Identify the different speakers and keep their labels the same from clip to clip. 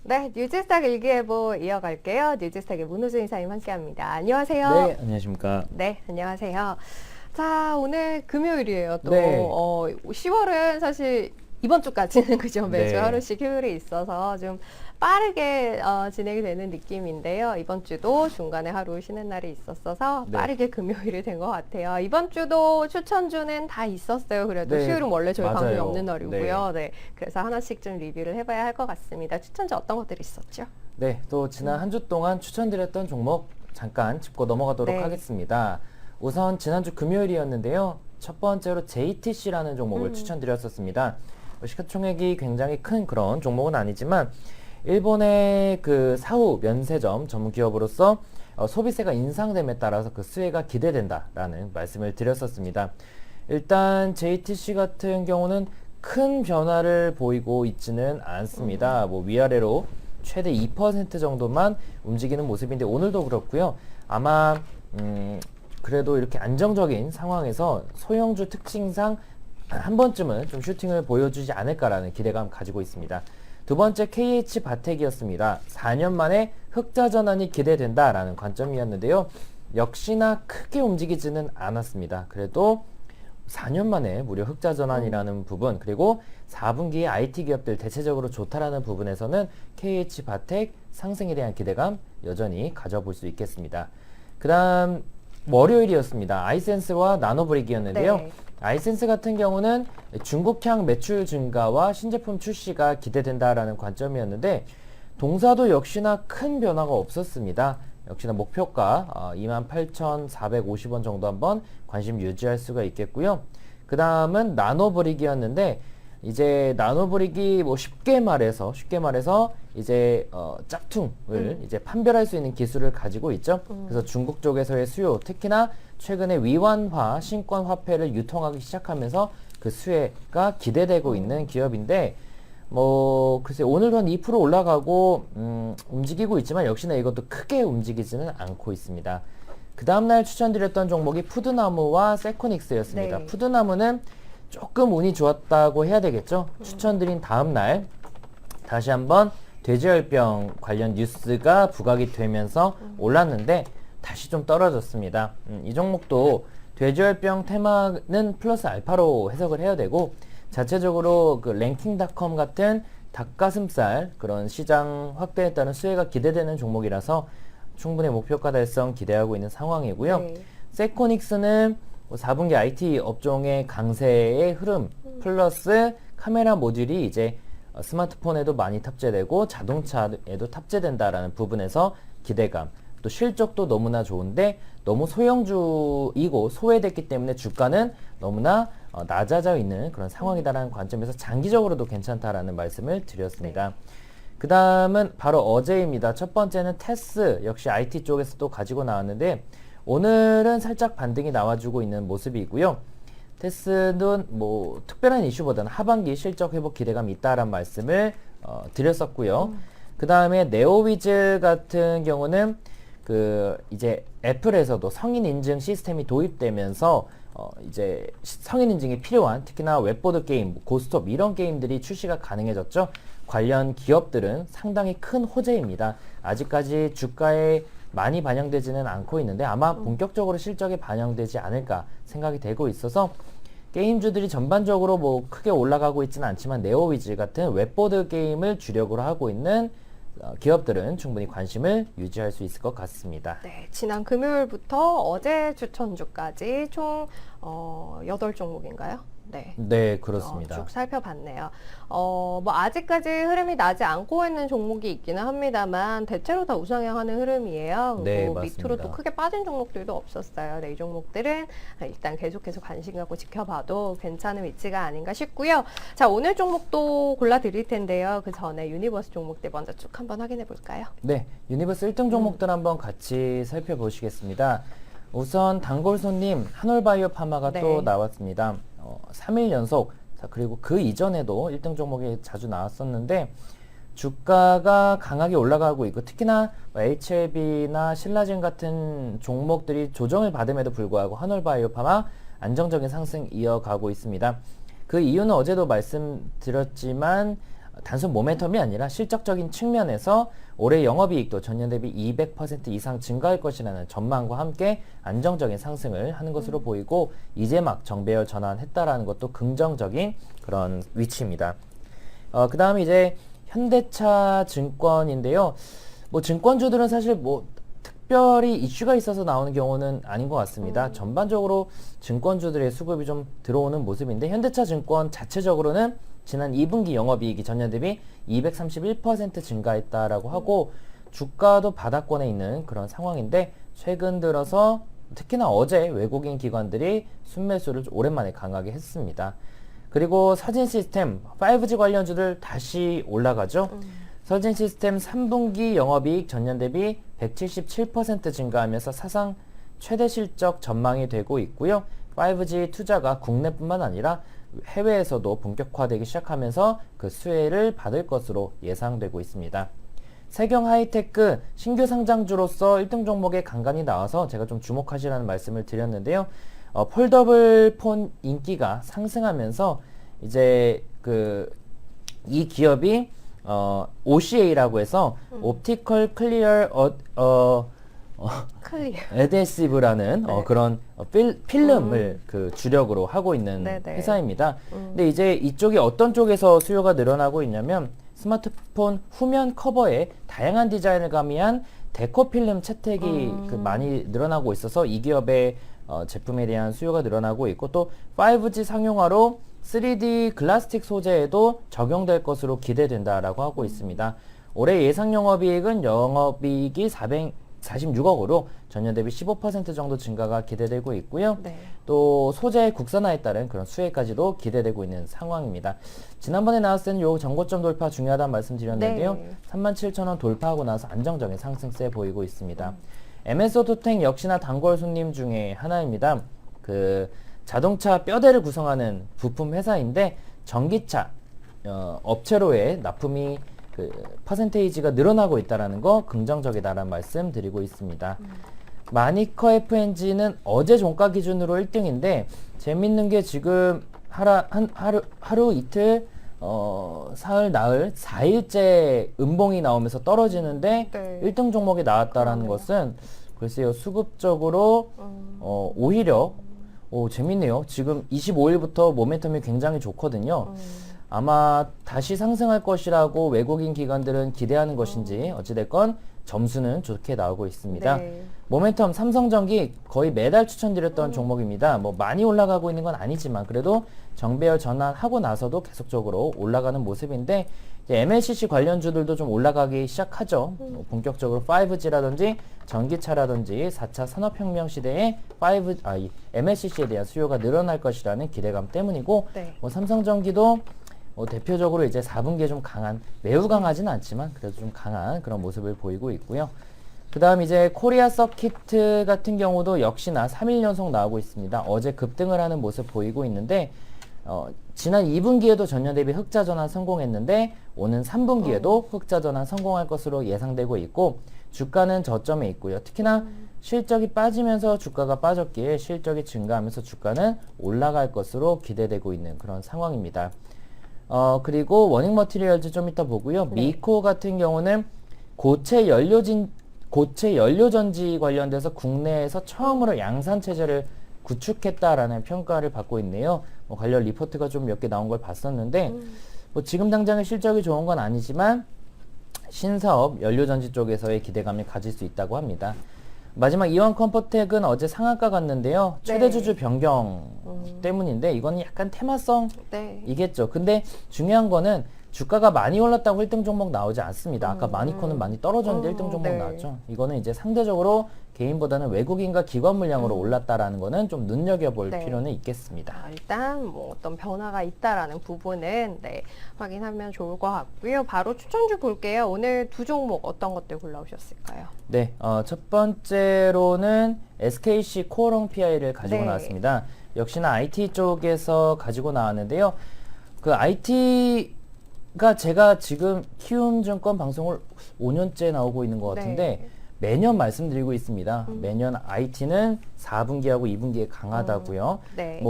Speaker 1: 네, 뉴지스탁 일기예보 이어갈게요. 뉴지스탁의 문호준 이사님 함께합니다. 안녕하세요.
Speaker 2: 네, 안녕하십니까.
Speaker 1: 네, 안녕하세요. 자, 오늘 금요일이에요. 또
Speaker 2: 네.
Speaker 1: 10월은 사실 이번 주까지는 그죠? 매주
Speaker 2: 네.
Speaker 1: 하루씩 휴일이 있어서 좀 빠르게 진행이 되는 느낌인데요. 이번 주도 중간에 하루 쉬는 날이 있었어서
Speaker 2: 네.
Speaker 1: 빠르게 금요일이 된 것 같아요. 이번 주도 추천주는 다 있었어요. 그래도
Speaker 2: 네,
Speaker 1: 수요일은 원래 저희 방송이
Speaker 2: 맞아요.
Speaker 1: 없는 날이고요. 네. 그래서 하나씩 좀 리뷰를 해봐야 할 것 같습니다. 추천주 어떤 것들이 있었죠?
Speaker 2: 네, 또 지난 한 주 동안 추천드렸던 종목 잠깐 짚고 넘어가도록
Speaker 1: 네.
Speaker 2: 하겠습니다. 우선 지난주 금요일이었는데요. 첫 번째로 JTC라는 종목을 추천드렸었습니다. 시가총액이 굉장히 큰 그런 종목은 아니지만 일본의 그 사후 면세점 전문 기업으로서 소비세가 인상됨에 따라서 그 수혜가 기대된다라는 말씀을 드렸었습니다. 일단 JTC 같은 경우는 큰 변화를 보이고 있지는 않습니다. 뭐 위아래로 최대 2% 정도만 움직이는 모습인데 오늘도 그렇고요. 아마 그래도 이렇게 안정적인 상황에서 소형주 특징상 한 번쯤은 좀 슈팅을 보여주지 않을까라는 기대감 가지고 있습니다. 두 번째 KH바텍이었습니다. 4년 만에 흑자 전환이 기대된다라는 관점이었는데요. 역시나 크게 움직이지는 않았습니다. 그래도 4년 만에 무려 흑자 전환이라는 부분, 그리고 4분기에 IT 기업들 대체적으로 좋다라는 부분에서는 KH바텍 상승에 대한 기대감 여전히 가져볼 수 있겠습니다. 그 다음 월요일이었습니다. 아이센스와 나노브릭이었는데요.
Speaker 1: 네.
Speaker 2: 아이센스 같은 경우는 중국향 매출 증가와 신제품 출시가 기대된다라는 관점이었는데 동사도 역시나 큰 변화가 없었습니다. 역시나 목표가 28,450원 정도 한번 관심 유지할 수가 있겠고요. 그 다음은 나노브릭이었는데 이제 나노브릭이 뭐 쉽게 말해서 이제 짝퉁을 이제 판별할 수 있는 기술을 가지고 있죠. 그래서 중국 쪽에서의 수요, 특히나 최근에 위완화, 신권 화폐를 유통하기 시작하면서 그 수혜가 기대되고 있는 기업인데 뭐 글쎄 오늘도 한 2% 올라가고 움직이고 있지만 역시나 이것도 크게 움직이지는 않고 있습니다. 그 다음날 추천드렸던 종목이 푸드나무와 세코닉스였습니다.
Speaker 1: 네.
Speaker 2: 푸드나무는 조금 운이 좋았다고 해야 되겠죠. 추천드린 다음날 다시 한번 돼지열병 관련 뉴스가 부각이 되면서 올랐는데 다시 좀 떨어졌습니다. 이 종목도 돼지열병 테마는 플러스 알파로 해석을 해야 되고 자체적으로 그 랭킹닷컴 같은 닭가슴살 그런 시장 확대에 따른 수혜가 기대되는 종목이라서 충분히 목표가 달성 기대하고 있는 상황이고요.
Speaker 1: 네.
Speaker 2: 세코닉스는 4분기 IT 업종의 강세의 흐름 플러스 카메라 모듈이 이제 스마트폰에도 많이 탑재되고 자동차에도 탑재된다라는 부분에서 기대감, 또 실적도 너무나 좋은데 너무 소형주이고 소외됐기 때문에 주가는 너무나 낮아져 있는 그런 상황이다라는 관점에서 장기적으로도 괜찮다라는 말씀을 드렸습니다. 그 다음은 바로 어제입니다. 첫 번째는 테스, 역시 IT 쪽에서 또 가지고 나왔는데 오늘은 살짝 반등이 나와주고 있는 모습이고요. 테스는 뭐 특별한 이슈보다는 하반기 실적 회복 기대감이 있다라는 말씀을 드렸었고요. 그 다음에 네오위즈 같은 경우는 그 이제 애플에서도 성인 인증 시스템이 도입되면서 이제 성인 인증이 필요한 특히나 웹보드 게임, 고스톱 이런 게임들이 출시가 가능해졌죠. 관련 기업들은 상당히 큰 호재입니다. 아직까지 주가에 많이 반영되지는 않고 있는데 아마 본격적으로 실적에 반영되지 않을까 생각이 되고 있어서 게임주들이 전반적으로 뭐 크게 올라가고 있지는 않지만 네오위즈 같은 웹보드 게임을 주력으로 하고 있는 기업들은 충분히 관심을 유지할 수 있을 것 같습니다.
Speaker 1: 네, 지난 금요일부터 어제 추천주까지 총 8종목인가요? 네.
Speaker 2: 네, 그렇습니다.
Speaker 1: 쭉 살펴봤네요. 뭐 아직까지 흐름이 나지 않고 있는 종목이 있기는 합니다만 대체로 다 우상향하는 흐름이에요.
Speaker 2: 네,
Speaker 1: 그리고
Speaker 2: 맞습니다.
Speaker 1: 밑으로 또 크게 빠진 종목들도 없었어요. 네, 이 종목들은 일단 계속해서 관심 갖고 지켜봐도 괜찮은 위치가 아닌가 싶고요. 자, 오늘 종목도 골라드릴 텐데요. 그 전에 유니버스 종목들 먼저 쭉 한번 확인해 볼까요?
Speaker 2: 네, 유니버스 1등 종목들 한번 같이 살펴보시겠습니다. 우선 단골손님 한올바이오파마가
Speaker 1: 네.
Speaker 2: 또 나왔습니다. 3일 연속, 자, 그리고 그 이전에도 1등 종목이 자주 나왔었는데 주가가 강하게 올라가고 있고 특히나 HLB나 신라진 같은 종목들이 조정을 받음에도 불구하고 한올바이오파마 안정적인 상승 이어가고 있습니다. 그 이유는 어제도 말씀드렸지만 단순 모멘텀이 아니라 실적적인 측면에서 올해 영업이익도 전년 대비 200% 이상 증가할 것이라는 전망과 함께 안정적인 상승을 하는 것으로 보이고 이제 막 정배열 전환했다라는 것도 긍정적인 그런 위치입니다. 그 다음에 이제 현대차 증권인데요. 뭐 증권주들은 사실 뭐 특별히 이슈가 있어서 나오는 경우는 아닌 것 같습니다. 전반적으로 증권주들의 수급이 좀 들어오는 모습인데 현대차 증권 자체적으로는 지난 2분기 영업이익이 전년 대비 231% 증가했다라고 하고 주가도 바닥권에 있는 그런 상황인데 최근 들어서 특히나 어제 외국인 기관들이 순매수를 오랜만에 강하게 했습니다. 그리고 서진 시스템 5G 관련주들 다시 올라가죠. 서진 시스템 3분기 영업이익 전년 대비 177% 증가하면서 사상 최대 실적 전망이 되고 있고요. 5G 투자가 국내뿐만 아니라 해외에서도 본격화되기 시작하면서 그 수혜를 받을 것으로 예상되고 있습니다. 세경 하이테크 신규 상장주로서 1등 종목에 간간히 나와서 제가 좀 주목하시라는 말씀을 드렸는데요. 폴더블 폰 인기가 상승하면서 이제 이 기업이 OCA라고 해서 옵티컬 클리어
Speaker 1: 클리어.
Speaker 2: 에데시브라는
Speaker 1: 네.
Speaker 2: 그런 필름을 그 주력으로 하고 있는
Speaker 1: 네네.
Speaker 2: 회사입니다. 근데 이제 이쪽이 어떤 쪽에서 수요가 늘어나고 있냐면 스마트폰 후면 커버에 다양한 디자인을 가미한 데코 필름 채택이 많이 늘어나고 있어서 이 기업의 제품에 대한 수요가 늘어나고 있고 또 5G 상용화로 3D 글라스틱 소재에도 적용될 것으로 기대된다라고 하고 있습니다. 올해 예상 영업이익은 영업이익이 446억으로 전년 대비 15% 정도 증가가 기대되고 있고요.
Speaker 1: 네.
Speaker 2: 또 소재 국산화에 따른 그런 수혜까지도 기대되고 있는 상황입니다. 지난번에 나왔을 때는 요 정고점 돌파 중요하다는 말씀드렸는데요.
Speaker 1: 네.
Speaker 2: 37,000원 돌파하고 나서 안정적인 상승세 보이고 있습니다. MS오토텍 역시나 단골 손님 중에 하나입니다. 그 자동차 뼈대를 구성하는 부품 회사인데 전기차 업체로의 납품이 그 퍼센테이지가 늘어나고 있다는 거 긍정적이다라는 말씀 드리고 있습니다. 마니커 FNG는 어제 종가 기준으로 1등인데 재밌는 게 지금 하루 이틀 사흘 나흘 4일째 음봉이 나오면서 떨어지는데
Speaker 1: 네.
Speaker 2: 1등 종목에 나왔다라는 것은 글쎄요 수급적으로 오히려 재밌네요. 지금 25일부터 모멘텀이 굉장히 좋거든요. 아마 다시 상승할 것이라고 외국인 기관들은 기대하는 것인지 어찌됐건 점수는 좋게 나오고 있습니다.
Speaker 1: 네.
Speaker 2: 모멘텀 삼성전기 거의 매달 추천드렸던 종목입니다. 뭐 많이 올라가고 있는 건 아니지만 그래도 정배열 전환하고 나서도 계속적으로 올라가는 모습인데 이제 MLCC 관련주들도 좀 올라가기 시작하죠. 본격적으로 5G라든지 전기차라든지 4차 산업혁명 시대에 이 MLCC에 대한 수요가 늘어날 것이라는 기대감 때문이고
Speaker 1: 네.
Speaker 2: 뭐 삼성전기도 대표적으로 이제 4분기에 좀 강한, 매우 강하진 않지만 그래도 좀 강한 그런 모습을 보이고 있고요. 그 다음 이제 코리아 서키트 같은 경우도 역시나 3일 연속 나오고 있습니다. 어제 급등을 하는 모습 보이고 있는데 지난 2분기에도 전년 대비 흑자 전환 성공했는데 오는 3분기에도 흑자 전환 성공할 것으로 예상되고 있고 주가는 저점에 있고요. 특히나 실적이 빠지면서 주가가 빠졌기에 실적이 증가하면서 주가는 올라갈 것으로 기대되고 있는 그런 상황입니다. 그리고 워닝 머티리얼즈 좀 이따 보고요.
Speaker 1: 네.
Speaker 2: 미코 같은 경우는 고체 연료전지 관련돼서 국내에서 처음으로 양산 체제를 구축했다라는 평가를 받고 있네요. 관련 리포트가 좀 몇 개 나온 걸 봤었는데 지금 당장의 실적이 좋은 건 아니지만 신사업 연료전지 쪽에서의 기대감을 가질 수 있다고 합니다. 마지막 이원 컴포텍은 어제 상한가 갔는데요. 최대
Speaker 1: 네.
Speaker 2: 주주 변경 때문인데 이거는 약간 테마성이겠죠.
Speaker 1: 네.
Speaker 2: 근데 중요한 거는 주가가 많이 올랐다고 1등 종목 나오지 않습니다. 아까 마니코는 많이 떨어졌는데 1등 종목
Speaker 1: 네.
Speaker 2: 나왔죠. 이거는 이제 상대적으로 개인보다는 외국인과 기관 물량으로 올랐다라는 거는 좀 눈여겨볼
Speaker 1: 네.
Speaker 2: 필요는 있겠습니다.
Speaker 1: 일단 뭐 어떤 변화가 있다라는 부분은 확인하면 좋을 것 같고요. 바로 추천주 볼게요. 오늘 두 종목 어떤 것들 골라오셨을까요?
Speaker 2: 네, 첫 번째로는 SKC 코어롱 PI를 가지고
Speaker 1: 네.
Speaker 2: 나왔습니다. 역시나 IT 쪽에서 가지고 나왔는데요. 그 IT가 제가 지금 키움증권 방송을 5년째 나오고 있는 것 같은데
Speaker 1: 네.
Speaker 2: 매년 말씀드리고 있습니다. 매년 IT는 4분기하고 2분기에 강하다고요.
Speaker 1: 네.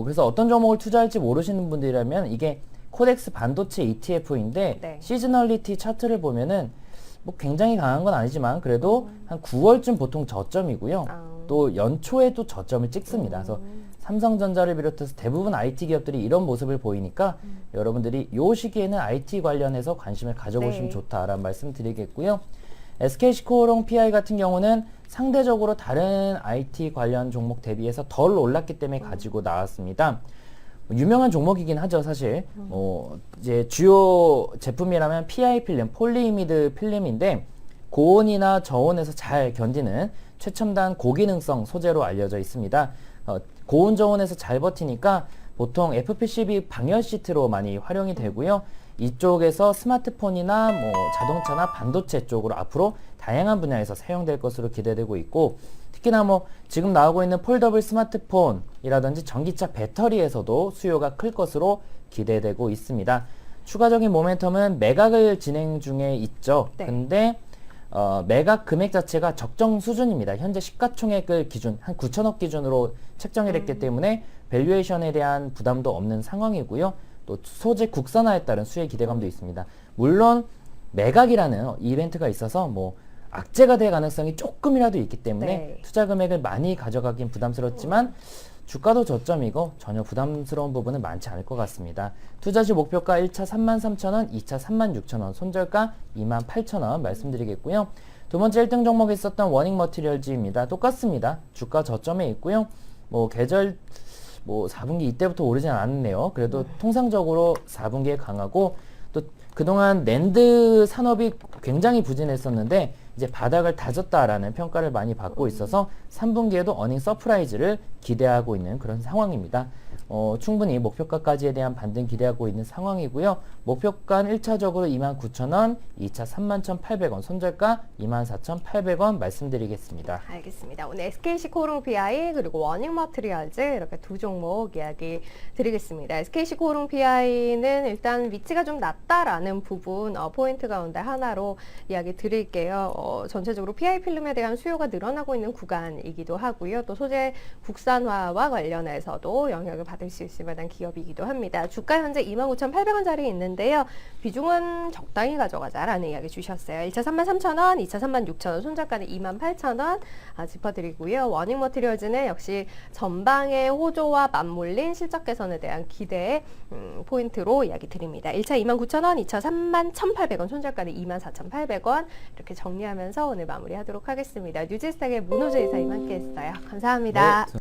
Speaker 2: 그래서 어떤 종목을 투자할지 모르시는 분들이라면 이게 코덱스 반도체 ETF인데
Speaker 1: 네.
Speaker 2: 시즈널리티 차트를 보면은 뭐 굉장히 강한 건 아니지만 그래도 한 9월쯤 보통 저점이고요. 또 연초에도 저점을 찍습니다. 그래서 삼성전자를 비롯해서 대부분 IT 기업들이 이런 모습을 보이니까 여러분들이 이 시기에는 IT 관련해서 관심을 가져보시면
Speaker 1: 네.
Speaker 2: 좋다라는 말씀 드리겠고요. SK시코롱 PI 같은 경우는 상대적으로 다른 IT 관련 종목 대비해서 덜 올랐기 때문에 가지고 나왔습니다. 유명한 종목이긴 하죠, 사실. 이제 주요 제품이라면 PI 필름, 폴리이미드 필름인데 고온이나 저온에서 잘 견디는 최첨단 고기능성 소재로 알려져 있습니다. 고온 저온에서 잘 버티니까 보통 FPCB 방열 시트로 많이 활용이 되고요. 이쪽에서 스마트폰이나 뭐 자동차나 반도체 쪽으로 앞으로 다양한 분야에서 사용될 것으로 기대되고 있고, 특히나 뭐 지금 나오고 있는 폴더블 스마트폰이라든지 전기차 배터리에서도 수요가 클 것으로 기대되고 있습니다. 추가적인 모멘텀은 매각을 진행 중에 있죠.
Speaker 1: 네.
Speaker 2: 근데 매각 금액 자체가 적정 수준입니다. 현재 시가총액을 기준 한 9천억 기준으로 책정이 됐기 때문에 밸류에이션에 대한 부담도 없는 상황이고요. 또 소재 국산화에 따른 수혜 기대감도 있습니다. 물론 매각이라는 이벤트가 있어서 뭐 악재가 될 가능성이 조금이라도 있기 때문에
Speaker 1: 네.
Speaker 2: 투자 금액을 많이 가져가긴 부담스럽지만 주가도 저점이고 전혀 부담스러운 부분은 많지 않을 것 같습니다. 투자시 목표가 1차 33,000원, 2차 36,000원, 손절가 28,000원 말씀드리겠고요. 두 번째 1등 종목에 있었던 워닝 머티리얼즈입니다. 똑같습니다. 주가 저점에 있고요. 뭐 계절 4분기 이때부터 오르진 않았네요. 그래도 통상적으로 4분기에 강하고, 또 그동안 낸드 산업이 굉장히 부진했었는데 이제 바닥을 다졌다라는 평가를 많이 받고 있어서 3분기에도 어닝 서프라이즈를 기대하고 있는 그런 상황입니다. 충분히 목표가까지에 대한 반등 기대하고 있는 상황이고요. 목표가는 1차적으로 29,000원, 2차 31,800원, 손절가 24,800원 말씀드리겠습니다.
Speaker 1: 알겠습니다. 오늘 SK시코롱 PI 그리고 워닝 머티리얼즈 이렇게 두 종목 이야기 드리겠습니다. SK시코롱 PI는 일단 위치가 좀 낮다라는 부분 포인트 가운데 하나로 이야기 드릴게요. 전체적으로 PI 필름에 대한 수요가 늘어나고 있는 구간이기도 하고요. 또 소재 국산화와 관련해서도 영향을 받을 수 있을 만한 기업이기도 합니다. 주가 현재 29,800원짜리 있는데요. 비중은 적당히 가져가자라는 이야기 주셨어요. 1차 33,000원, 2차 36,000원, 손절가는 28,000원 짚어드리고요. 워닝 머티리얼즈는 역시 전방의 호조와 맞물린 실적 개선에 대한 기대 포인트로 이야기 드립니다. 1차 29,000원, 2차 31,800원, 손절가는 24,800원 이렇게 정리하면서 오늘 마무리하도록 하겠습니다. 뉴질스탁의 문호재 이사님 함께했어요. 감사합니다.
Speaker 2: 네,